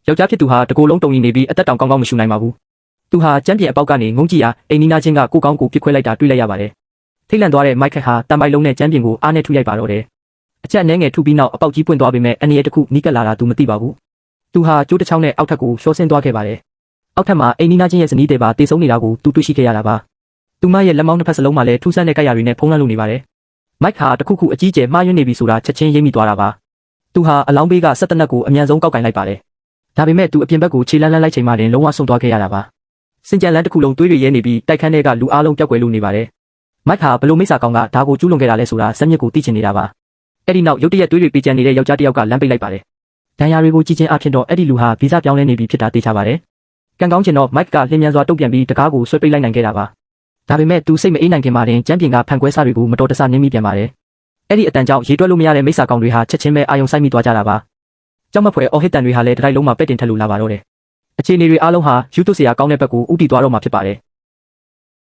ယောက်ျားဖြစ်သူဟာတကိုယ်လုံးတုံရင်နေပြီးအသက်တောင်ကောင်းကောင်းမရှူနိုင်ပါဘူးသူဟာကျမ်းပြင်အပေါက်ကနေငုံကြည့်ရာအိမ်နီးနားချင်းကကိုကောင်းကိုပြစ်ခွဲလိုက်တာတွေ့လိုက်ရပါတယ်ထိတ်လန့်သွားတဲ့မိုက်ကက်ဟာတံပိုင်လုံးနဲ့ကျမ်းပြင်ကိုအားနဲ့ထုရိုက်ပါတော့တယ်အချက်အနှဲငယ်ထုပြီးနောက်အပေါက်ကြီးပွင့်သွားပေမဲ့အနေရတစ်ခုနီးကပ်လာတာသူမသိပါဘူးသူဟာကျိုးတစ်ချောင်းနဲ့အောက်ထပ်ကိုရှော့ဆင်းသွားခဲ့ပါတယ်အောက်ထပ်မှာအိမ်နီးနားချင်းရဲ့ဇနီးတဲ့ပါတေဆုံးနေတာကိုသူတွေ့ရှိခဲ့ရတာပါသူမရဲ့လက်မောင်းနှစ်ဖက်စလုံးမှာလည်းထူးဆန်းတဲ့ကြက်ရတွေနဲ့ဖုံးလွှမ်းလို့နေပါတယ်မိုက်ဟာတခုခုအကြီးကျယ်မှားယွင်းနေပြီဆိုတာချက်ချင်းရိပ်မိသွားတာပါသူဟာအလောင်းဘေးကဆက်တနက်ကိုအမြန်ဆုံးကောက်ကင်လိုက်ပါတယ်ဒါပေမဲ့သူအပြင်ဘက်ကိုခြေလန်းလိုက်ချိန်မှတင်လုံးဝဆုံးသွားခဲ့ရတာပါစင်ကြံလန်းတစ်ခုလုံးသွေးတွေရဲနေပြီးတိုက်ခန်းထဲကလူအားလုံးပျောက်ကွယ်လို့နေပါတယ်မိုက်ဟာဘလို့မိစ္ဆာကောင်ကဒါကိုကျူးလွန်ခဲ့တာလဲဆိုတာစက်မြစ်ကိုသိချင်နေတာပါအဲ့ဒီနောက်ရုတ်တရက်သွေးတွေပေးချင်နေတဲ့ယောက်ျားတစ်ယောက်ကလမ်းပိတ်လိုက်ပါတယ်ဒဏ်ရာတွေကိုကြည့်ချင်းအဖြစ်တော့အဲ့ဒီလူဟာဗီဇပြောင်းလဲနေပြီဖြစ်တာသိချပါတယ်ကံကောင်းချင်တော့မိုက်ကလျင်မြန်စွာတုံ့ပြန်ပြီးတကားကိုဆွဲပိတ်လိုက်နိုင်ခဲ့တာပါဒါပေမဲ့သူစိတ်မအေးနိုင်ခင်မှာတင်ကျမ်းပြင်ကဖန်ခွဲစားတွေကိုမတော်တဆနင်းမိပြန်ပါတယ်အဲ့ဒီအတန်ကြောင့်ရေတွက်လို့မရတဲ့မိစ္ဆာကောင်တွေဟာချက်ချင်းပဲအာယုံဆိုင်မိသွားကြတာပါကြောက်မဖွယ်အော်ဟစ်တန်တွေဟာလည်းတတိုက်လုံးမှာပဲ့တင်ထက်လို့လာပါတော့တယ်အခြေအနေတွေအားလုံးဟာယူတုဆရာကောင်းတဲ့ဘက်ကိုဥတီသွားတော့မှာဖြစ်ပါတယ်